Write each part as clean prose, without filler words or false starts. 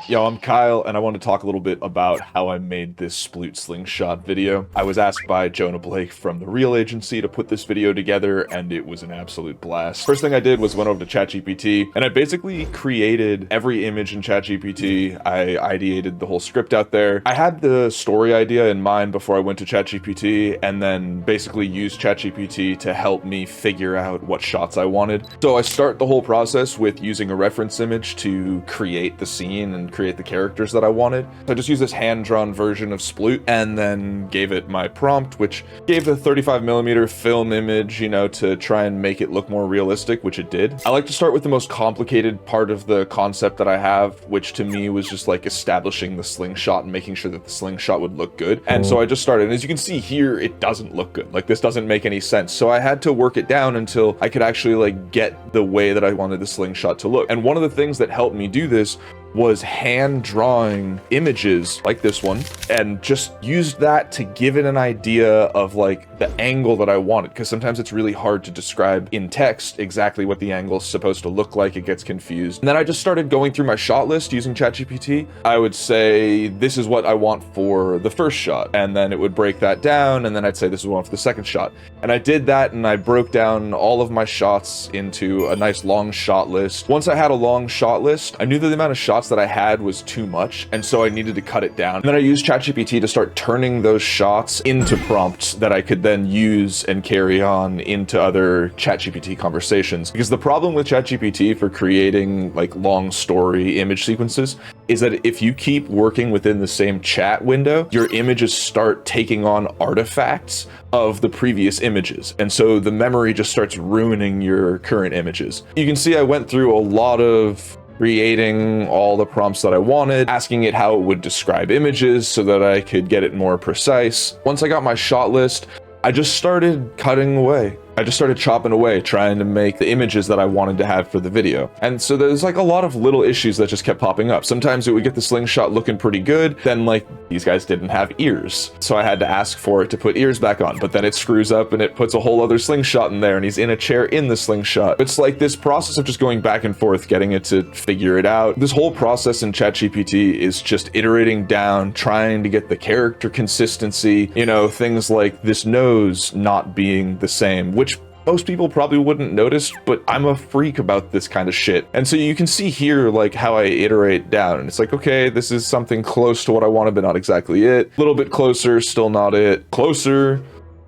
Yo, I'm Kyle, and I want to talk a little bit about how I made this Sploot Slingshot video. I was asked by Jonah Blake from The Real Agency to put this video together, and it was an absolute blast. First thing I did was went over to ChatGPT, and I basically created every image in ChatGPT. I ideated the whole script out there. I had the story idea in mind before I went to ChatGPT, and then basically used ChatGPT to help me figure out what shots I wanted. So I start the whole process with using a reference image to create the scene and create the characters that I wanted. So I just used this hand-drawn version of Sploot and then gave it my prompt, which gave the 35mm film image, you know, to try and make it look more realistic, which it did. I like to start with the most complicated part of the concept that I have, which to me was just like establishing the slingshot and making sure that the slingshot would look good. And so I just started, and as you can see here, it doesn't look good. Like, this doesn't make any sense. So I had to work it down until I could actually like get the way that I wanted the slingshot to look. And one of the things that helped me do this was hand drawing images like this one, and just used that to give it an idea of like the angle that I wanted, because sometimes it's really hard to describe in text exactly what the angle is supposed to look like. It gets confused. And then I just started going through my shot list using ChatGPT. I would say, this is what I want for the first shot, and then it would break that down, and then I'd say this is what I want for the second shot. And I did that, and I broke down all of my shots into a nice long shot list. Once I had a long shot list, I knew that the amount of shots that I had was too much, and so I needed to cut it down. And then I used ChatGPT to start turning those shots into prompts that I could then use and carry on into other ChatGPT conversations. Because the problem with ChatGPT for creating like long story image sequences is that if you keep working within the same chat window, your images start taking on artifacts of the previous images. And so the memory just starts ruining your current images. You can see I went through a lot of creating all the prompts that I wanted, asking it how it would describe images so that I could get it more precise. Once I got my shot list, I just started cutting away. I just started chopping away, trying to make the images that I wanted to have for the video. And so there's like a lot of little issues that just kept popping up. Sometimes it would get the slingshot looking pretty good, then like these guys didn't have ears. So I had to ask for it to put ears back on, but then it screws up and it puts a whole other slingshot in there and he's in a chair in the slingshot. It's like this process of just going back and forth, getting it to figure it out. This whole process in ChatGPT is just iterating down, trying to get the character consistency, you know, things like this nose not being the same, which most people probably wouldn't notice, but I'm a freak about this kind of shit. And so you can see here like how I iterate down, and it's like, okay, this is something close to what I wanted, but not exactly it. A little bit closer, still not it. Closer,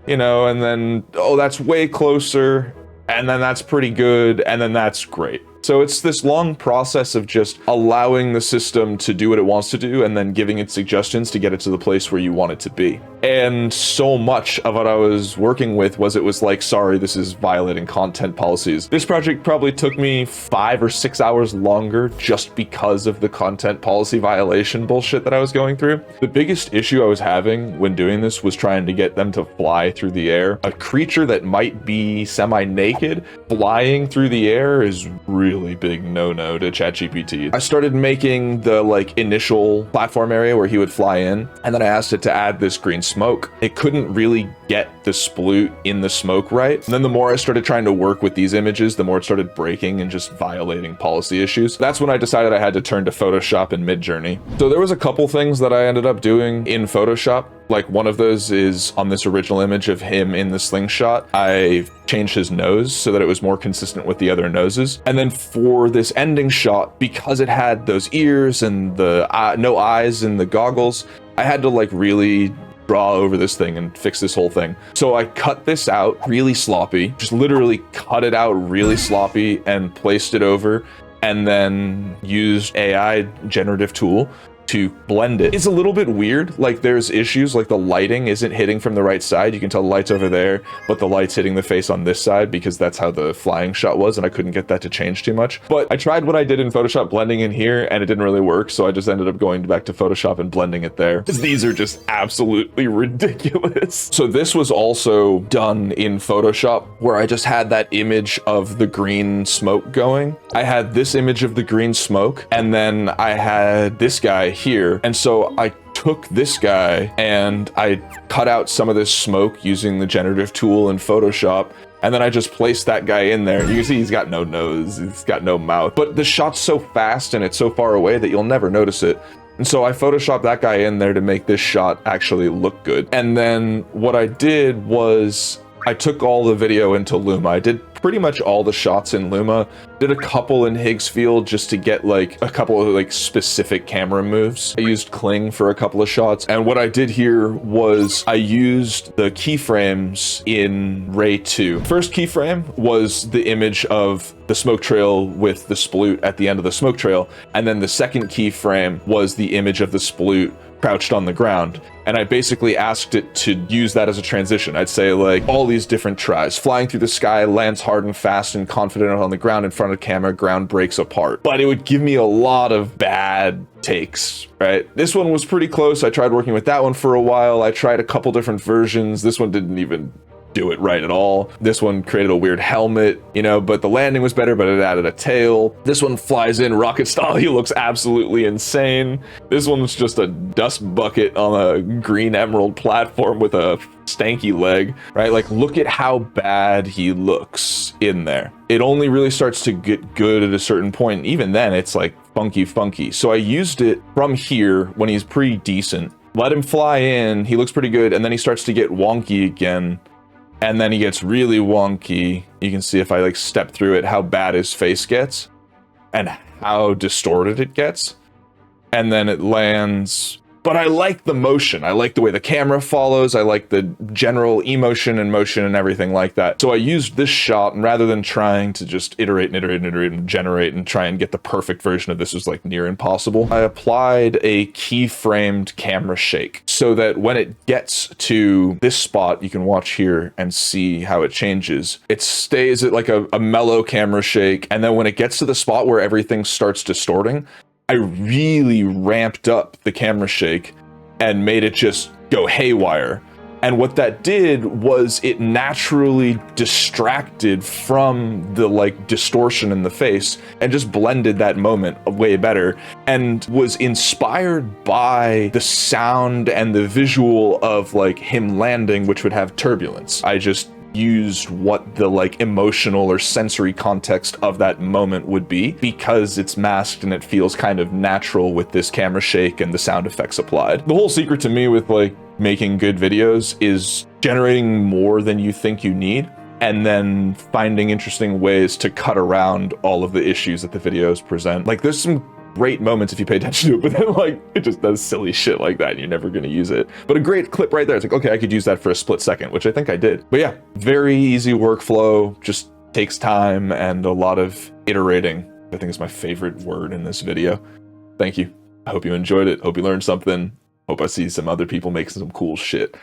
you know, and then, oh, that's way closer, and then that's pretty good, and then that's great. So it's this long process of just allowing the system to do what it wants to do and then giving it suggestions to get it to the place where you want it to be. And so much of what I was working with was, it was like, sorry, this is violating content policies. This project probably took me 5 or 6 hours longer just because of the content policy violation bullshit that I was going through. The biggest issue I was having when doing this was trying to get them to fly through the air. A creature that might be semi-naked flying through the air is really big no-no to ChatGPT. I started making the like initial platform area where he would fly in, and then I asked it to add this green smoke. It couldn't really get the sploot in the smoke right. And then the more I started trying to work with these images, the more it started breaking and just violating policy issues. That's when I decided I had to turn to Photoshop and Midjourney. So there was a couple things that I ended up doing in Photoshop. Like, one of those is on this original image of him in the slingshot, I changed his nose so that it was more consistent with the other noses. And then for this ending shot, because it had those ears and the no eyes and the goggles, I had to like really draw over this thing and fix this whole thing. So I cut this out really sloppy, just literally cut it out really sloppy and placed it over, and then used AI generative tool to blend it. It's a little bit weird. Like, there's issues like the lighting isn't hitting from the right side. You can tell the light's over there, but the light's hitting the face on this side because that's how the flying shot was, and I couldn't get that to change too much. But I tried what I did in Photoshop blending in here, and it didn't really work, so I just ended up going back to Photoshop and blending it there, because these are just absolutely ridiculous. So this was also done in Photoshop, where I just had that image of the green smoke going. I had this image of the green smoke, and then I had this guy here, and so I took this guy and I cut out some of this smoke using the generative tool in Photoshop, And then I just placed that guy in there. You can see he's got no nose, he's got no mouth. But the shot's so fast and it's so far away that you'll never notice it. And so I photoshopped that guy in there to make this shot actually look good. And then what I did was I took all the video into Luma. I did pretty much all the shots in Luma. Did a couple in Higgsfield just to get like a couple of like specific camera moves. I used Kling for a couple of shots. And what I did here was I used the keyframes in Ray 2. First keyframe was the image of the smoke trail with the sploot at the end of the smoke trail. And then the second keyframe was the image of the sploot crouched on the ground. And I basically asked it to use that as a transition. I'd say like all these different tries. Flying through the sky, lands hard and fast and confident on the ground in front of camera, ground breaks apart. But it would give me a lot of bad takes, right? This one was pretty close. I tried working with that one for a while. I tried a couple different versions. This one didn't even do it right at all. This one created a weird helmet, you know, but the landing was better, but it added a tail. This one flies in rocket style. He looks absolutely insane. This one's just a dust bucket on a green emerald platform with a stanky leg, right? Like, look at how bad he looks in there. It only really starts to get good at a certain point. Even then, it's like funky. So I used it from here when he's pretty decent. Let him fly in. He looks pretty good. And then he starts to get wonky again. And then he gets really wonky. You can see if I like step through it, how bad his face gets and how distorted it gets. And then it lands. But I like the motion. I like the way the camera follows. I like the general emotion and motion and everything like that. So I used this shot, and rather than trying to just iterate and generate and try and get the perfect version of this, was like near impossible. I applied a keyframed camera shake so that when it gets to this spot, you can watch here and see how it changes. It stays at like a mellow camera shake. And then when it gets to the spot where everything starts distorting, I really ramped up the camera shake and made it just go haywire. And what that did was it naturally distracted from the like distortion in the face and just blended that moment way better, and was inspired by the sound and the visual of like him landing, which would have turbulence. I just used what the like emotional or sensory context of that moment would be, because it's masked and it feels kind of natural with this camera shake and the sound effects applied. The whole secret to me with like making good videos is generating more than you think you need, and then finding interesting ways to cut around all of the issues that the videos present. Like, there's some great moments if you pay attention to it, but then like it just does silly shit like that and you're never going to use it. But a great clip right there, it's like, okay, I could use that for a split second, which I think I did. But yeah, very easy workflow, just takes time and a lot of iterating. I think is my favorite word in this video. Thank you. I hope you enjoyed it. Hope you learned something. Hope I see some other people making some cool shit.